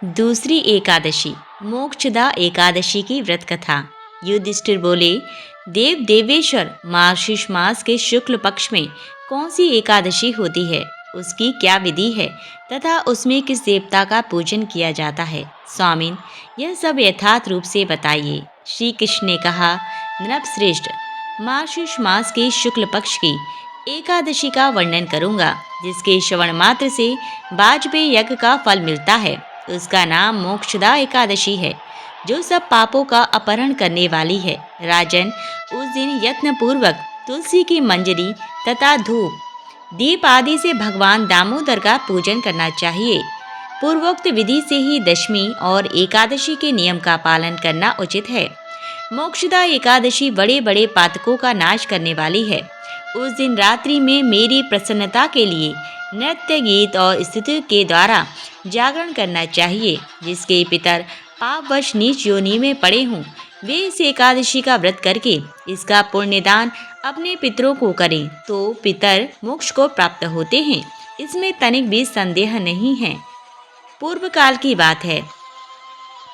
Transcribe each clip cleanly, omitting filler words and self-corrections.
दूसरी एकादशी, मोक्षदा एकादशी की व्रत कथा। युधिष्ठिर बोले, देव देवेश्वर, मार्गशीर्ष मास के शुक्ल पक्ष में कौन सी एकादशी होती है, उसकी क्या विधि है तथा उसमें किस देवता का पूजन किया जाता है? स्वामिन, यह सब यथार्थ रूप से बताइए। श्री कृष्ण ने कहा, नृपश्रेष्ठ, मार्गशीर्ष मास के शुक्ल पक्ष की एकादशी का वर्णन करूंगा, जिसके श्रवण मात्र से वाजपेयी यज्ञ का फल मिलता है। उसका नाम मोक्षदा एकादशी है, जो सब पापों का अपहरण करने वाली है। राजन, उस दिन यत्न पूर्वक तुलसी की मंजरी तथा धूप दीप आदि से भगवान दामोदर का पूजन करना चाहिए। पूर्वोक्त विधि से ही दशमी और एकादशी के नियम का पालन करना उचित है। मोक्षदा एकादशी बड़े बड़े पातकों का नाश करने वाली है। उस दिन रात्रि में मेरी प्रसन्नता के लिए नृत्य, गीत और स्तुति के द्वारा जागरण करना चाहिए। जिसके पितर पापवश नीच योनि में पड़े हों, वे इस एकादशी का व्रत करके इसका पुण्यदान अपने पितरों को करें तो पितर मोक्ष को प्राप्त होते हैं। इसमें तनिक भी संदेह नहीं है। पूर्व काल की बात है।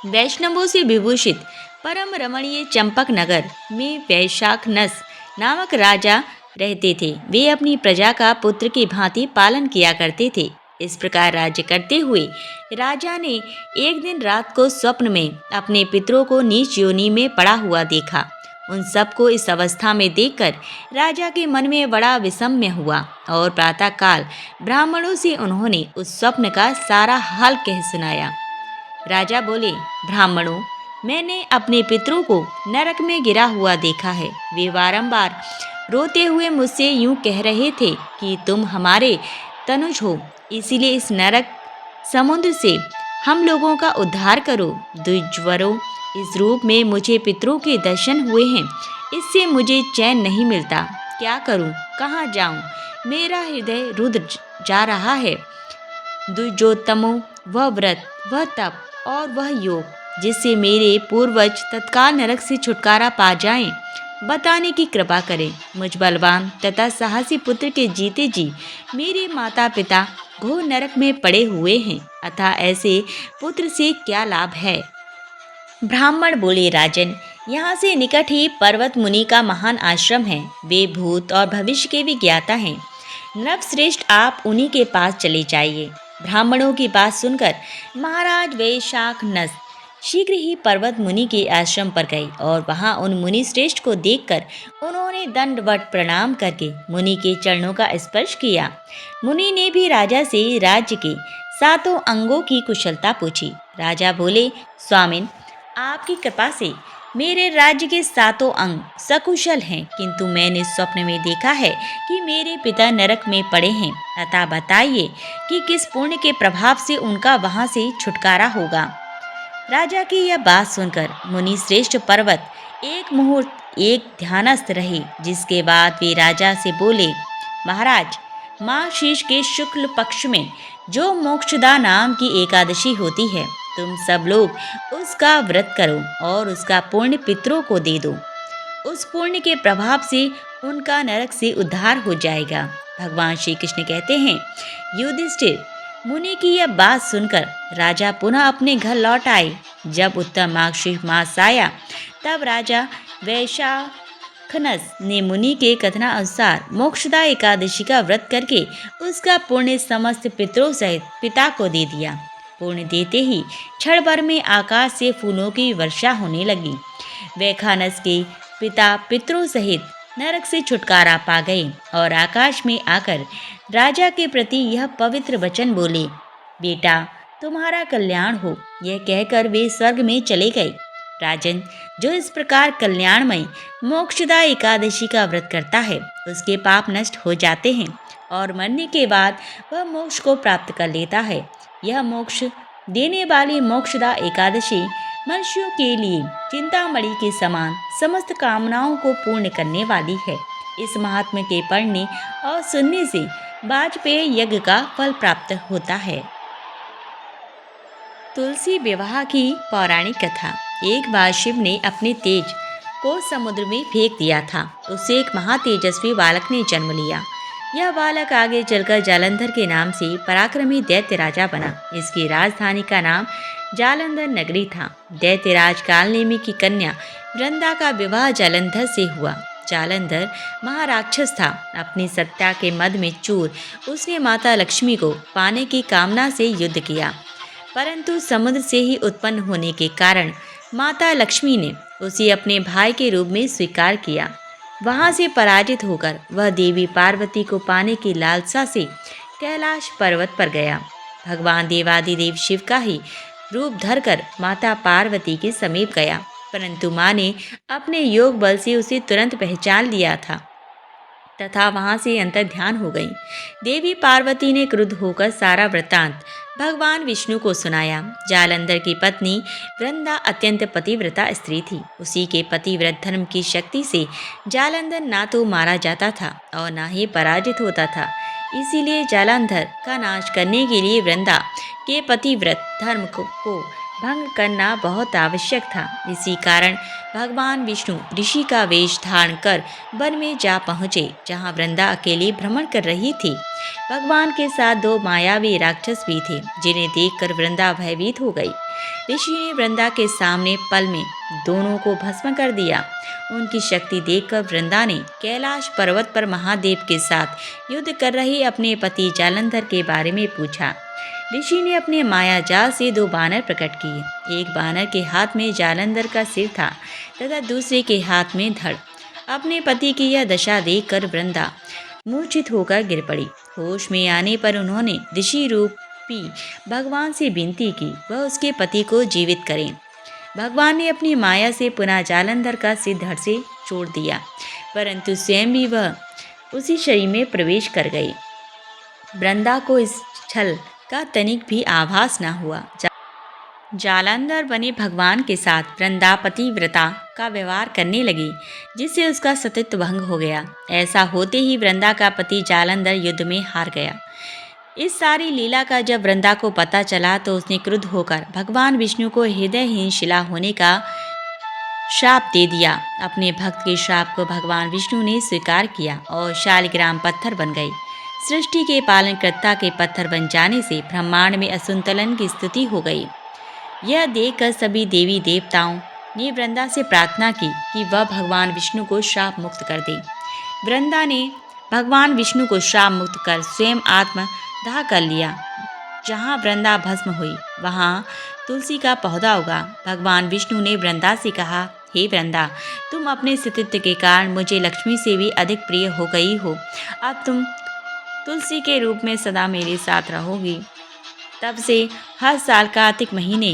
वैष्णवों से विभूषित परम रमणीय चंपक नगर में वैशाखनस नामक राजा रहते थे। वे अपनी प्रजा का पुत्र की भांति पालन किया करते थे। इस प्रकार राज्य करते हुए राजा ने एक दिन रात को स्वप्न में अपने पितरों को नीच योनि में पड़ा हुआ देखा। उन सबको इस अवस्था में देखकर राजा के मन में बड़ा विषम्य हुआ और प्रातःकाल ब्राह्मणों से उन्होंने उस स्वप्न का सारा हाल कह सुनाया। राजा बोले, ब्राह्मणों, मैंने अपने पितरों को नरक में गिरा हुआ देखा है। वे बारंबार रोते हुए मुझसे यूं कह रहे थे कि तुम हमारे तनुज हो, इसीलिए इस नरक समुद्र से हम लोगों का उद्धार करो। द्विजवरों, इस रूप में मुझे पितरों के दर्शन हुए हैं। इससे मुझे चैन नहीं मिलता। क्या करूं, कहाँ जाऊं? मेरा हृदय रुद्र जा रहा है। द्विजोत्तमों, वह व्रत, वह तप और वह योग जिससे मेरे पूर्वज तत्काल नरक से छुटकारा पा जाएं, बताने की कृपा करें। मुझ बलवान तथा साहसी पुत्र के जीते जी मेरे माता पिता घोर नरक में पड़े हुए हैं, अतः ऐसे पुत्र से क्या लाभ है? ब्राह्मण बोले, राजन, यहाँ से निकट ही पर्वत मुनि का महान आश्रम है। वे भूत और भविष्य के भी ज्ञाता हैं। नृपश्रेष्ठ, आप उन्हीं के पास चले जाइए। ब्राह्मणों की बात सुनकर महाराज वैशाखनस शीघ्र ही पर्वत मुनि के आश्रम पर गए और वहां उन मुनि श्रेष्ठ को देखकर उन्होंने दंडवत प्रणाम करके मुनि के चरणों का स्पर्श किया। मुनि ने भी राजा से राज्य के सातों अंगों की कुशलता पूछी। राजा बोले, स्वामिन, आपकी कृपा से मेरे राज्य के सातों अंग सकुशल हैं, किंतु मैंने स्वप्न में देखा है कि मेरे पिता नरक में पड़े हैं। अतः बताइए कि किस पुण्य के प्रभाव से उनका वहां से छुटकारा होगा। राजा की यह बात सुनकर मुनि श्रेष्ठ पर्वत एक मुहूर्त एक ध्यानस्थ रहे, जिसके बाद वे राजा से बोले, महाराज, मार्गशीर्ष के शुक्ल पक्ष में जो मोक्षदा नाम की एकादशी होती है, तुम सब लोग उसका व्रत करो और उसका पुण्य पितरों को दे दो। उस पुण्य के प्रभाव से उनका नरक से उद्धार हो जाएगा। भगवान श्री कृष्ण कहते हैं, युधिष्ठिर, मुनि की यह बात सुनकर राजा पुनः अपने घर लौट आए। जब उत्तम मार्गशीर्ष मास आया, तब राजा वैशाखनस ने मुनि के कथनानुसार मोक्षदा एकादशी का व्रत करके उसका पुण्य समस्त पितरों सहित पिता को दे दिया। पुण्य देते ही क्षण भर में आकाश से फूलों की वर्षा होने लगी। वैखानस के पिता पितरों सहित नरक से छुटकारा पा गए और आकाश में आकर राजा के प्रति यह पवित्र वचन बोले, बेटा, तुम्हारा कल्याण हो। यह कहकर वे स्वर्ग में चले गए। राजन, जो इस प्रकार कल्याणमय मोक्षदा एकादशी का व्रत करता है, उसके पाप नष्ट हो जाते हैं और मरने के बाद वह मोक्ष को प्राप्त कर लेता है। यह मोक्ष देने वाली मोक्षदा एकादशी मनुष्यों के लिए चिंतामणि के समान समस्त कामनाओं को पूर्ण करने वाली है। इस महात्म्य के पढ़ने और सुनने से वाजपेयी यज्ञ का फल प्राप्त होता है। तुलसी विवाह की पौराणिक कथा। एक बार शिव ने अपने तेज को समुद्र में फेंक दिया था। उससे एक महातेजस्वी बालक ने जन्म लिया। यह बालक आगे चलकर जालंधर के नाम से पराक्रमी दैत्य राजा बना। इसकी राजधानी का नाम जालंधर नगरी था। दैत्यराज कालनेमी की कन्या वृंदा का विवाह जालंधर से हुआ। जालंधर महाराक्षस था। अपनी सत्ता के मद में चूर उसने माता लक्ष्मी को पाने की कामना से युद्ध किया, परंतु समुद्र से ही उत्पन्न होने के कारण माता लक्ष्मी ने उसे अपने भाई के रूप में स्वीकार किया। वहां से पराजित होकर वह देवी पार्वती को पाने की लालसा से कैलाश पर्वत पर गया। भगवान देवादिदेव शिव का ही रूप धरकर माता पार्वती के समीप गया, परंतु माँ ने अपने योग बल से उसे तुरंत पहचान लिया था तथा वहां से अंतर ध्यान हो गई। देवी पार्वती ने क्रुद्ध होकर सारा वृत्तांत भगवान विष्णु को सुनाया। जालंधर की पत्नी वृंदा अत्यंत पतिव्रता स्त्री थी। उसी के पतिव्रत धर्म की शक्ति से जालंधर ना तो मारा जाता था और ना ही पराजित होता था। इसीलिए जालंधर का नाश करने के लिए वृंदा के पतिव्रत धर्म को भंग करना बहुत आवश्यक था। इसी कारण भगवान विष्णु ऋषि का वेश धारण कर वन में जा पहुँचे, जहाँ वृंदा अकेली भ्रमण कर रही थी। भगवान के साथ 2 मायावी राक्षस भी थे, जिन्हें देखकर वृंदा भयभीत हो गई। ऋषि ने वृंदा के सामने पल में दोनों को भस्म कर दिया। उनकी शक्ति देखकर वृंदा ने कैलाश पर्वत पर महादेव के साथ युद्ध कर रहे अपने पति जालंधर के बारे में पूछा। ऋषि ने अपने माया जाल से 2 बानर प्रकट किए। एक बानर के हाथ में जालंधर का सिर था तथा दूसरे के हाथ में धड़। अपने पति की यह दशा देखकर वृंदा मूर्छित होकर गिर पड़ी। होश में आने पर उन्होंने ऋषि रूपी भगवान से विनती की वह उसके पति को जीवित करें। भगवान ने अपनी माया से पुनः जालंधर का सिर धड़ से जोड़ दिया, परंतु स्वयं भी वह उसी शरीर में प्रवेश कर गई। वृंदा को इस छल का तनिक भी आभास न हुआ। जालंधर बने भगवान के साथ वृंदा पतिव्रता का व्यवहार करने लगी, जिससे उसका सतीत्व भंग हो गया। ऐसा होते ही वृंदा का पति जालंधर युद्ध में हार गया। इस सारी लीला का जब वृंदा को पता चला तो उसने क्रुद्ध होकर भगवान विष्णु को हृदयहीन शिला होने का श्राप दे दिया। अपने भक्त के श्राप को भगवान विष्णु ने स्वीकार किया और शालिग्राम पत्थर बन गई। सृष्टि के पालनकर्ता के पत्थर बन जाने से ब्रह्मांड में असंतुलन की स्थिति हो गई। यह देखकर सभी देवी देवताओं ने वृंदा से प्रार्थना की कि वह भगवान विष्णु को श्राप मुक्त कर दे। वृंदा ने भगवान विष्णु को श्राप मुक्त कर स्वयं आत्मदाह कर लिया। जहाँ वृंदा भस्म हुई वहाँ तुलसी का पौधा उगा। भगवान विष्णु ने वृंदा से कहा, हे वृंदा, तुम अपने अस्तित्व के कारण मुझे लक्ष्मी से भी अधिक प्रिय हो गई हो। अब तुम तुलसी के रूप में सदा मेरे साथ रहोगी। तब से हर साल कार्तिक महीने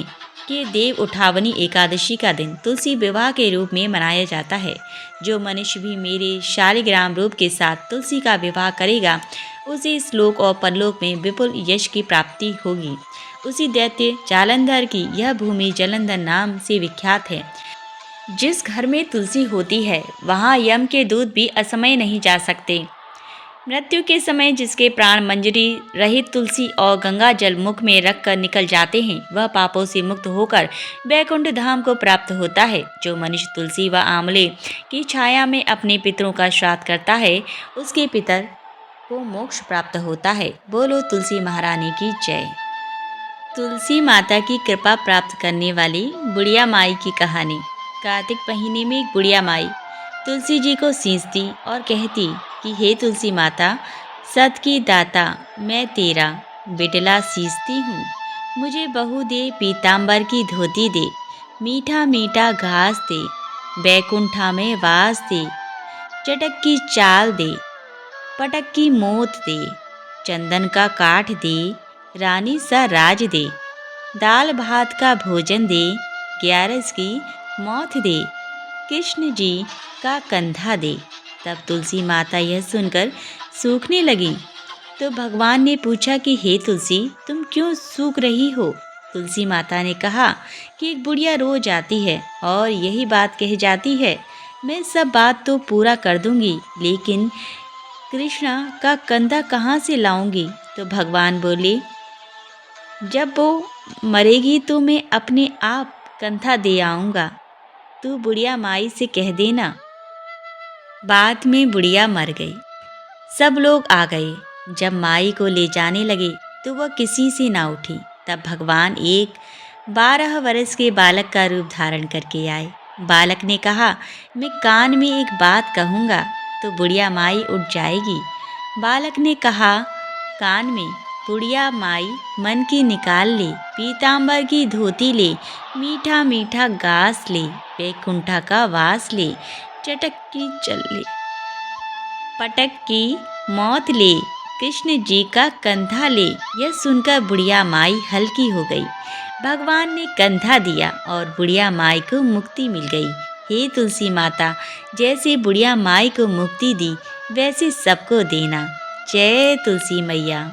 के देव उठावनी एकादशी का दिन तुलसी विवाह के रूप में मनाया जाता है। जो मनुष्य भी मेरे शालिग्राम रूप के साथ तुलसी का विवाह करेगा उसे इस लोक और परलोक में विपुल यश की प्राप्ति होगी। उसी दैत्य जालंधर की यह भूमि जालंधर नाम से विख्यात है। जिस घर में तुलसी होती है वहाँ यम के दूत भी असमय नहीं जा सकते। मृत्यु के समय जिसके प्राण मंजरी रहित तुलसी और गंगा जल मुख में रखकर निकल जाते हैं वह पापों से मुक्त होकर वैकुंठ धाम को प्राप्त होता है। जो मनुष्य तुलसी व आंवले की छाया में अपने पितरों का श्राद्ध करता है उसके पितर को मोक्ष प्राप्त होता है। बोलो तुलसी महारानी की जय। तुलसी माता की कृपा प्राप्त करने वाली बुढ़िया माई की कहानी। कार्तिक महीने में एक बुढ़िया माई तुलसी जी को सींचती और कहती कि हे तुलसी माता, सत की दाता, मैं तेरा बिटला सींचती हूँ। मुझे बहू दे, पीताम्बर की धोती दे, मीठा मीठा घास दे, बैकुंठा में वास दे, चटक की चाल दे, पटक की मोत दे, चंदन का काठ दे, रानी सा राज दे, दाल भात का भोजन दे, 11 की मौत दे, कृष्ण जी का कंधा दे। तब तुलसी माता यह सुनकर सूखने लगी तो भगवान ने पूछा कि हे तुलसी, तुम क्यों सूख रही हो? तुलसी माता ने कहा कि एक बुढ़िया रोज आती है और यही बात कह जाती है, मैं सब बात तो पूरा कर दूंगी, लेकिन कृष्णा का कंधा कहाँ से लाऊंगी? तो भगवान बोले, जब वो मरेगी तो मैं अपने आप कंधा दे आऊँगा, तू बुढ़िया माई से कह देना। बाद में बुढ़िया मर गई। सब लोग आ गए। जब माई को ले जाने लगे तो वह किसी से ना उठी। तब भगवान एक 12 वर्ष के बालक का रूप धारण करके आए। बालक ने कहा, मैं कान में एक बात कहूँगा तो बुढ़िया माई उठ जाएगी। बालक ने कहा, कान में। बुढ़िया माई मन की निकाल ले, पीताम्बर की धोती ले, मीठा मीठा घास ले, बैकुंठा का वास ले, चटक की चल ले, पटक की मौत ले, कृष्ण जी का कंधा ले। यह सुनकर बुढ़िया माई हल्की हो गई। भगवान ने कंधा दिया और बुढ़िया माई को मुक्ति मिल गई। हे तुलसी माता, जैसे बुढ़िया माई को मुक्ति दी वैसे सबको देना। जय तुलसी मैया।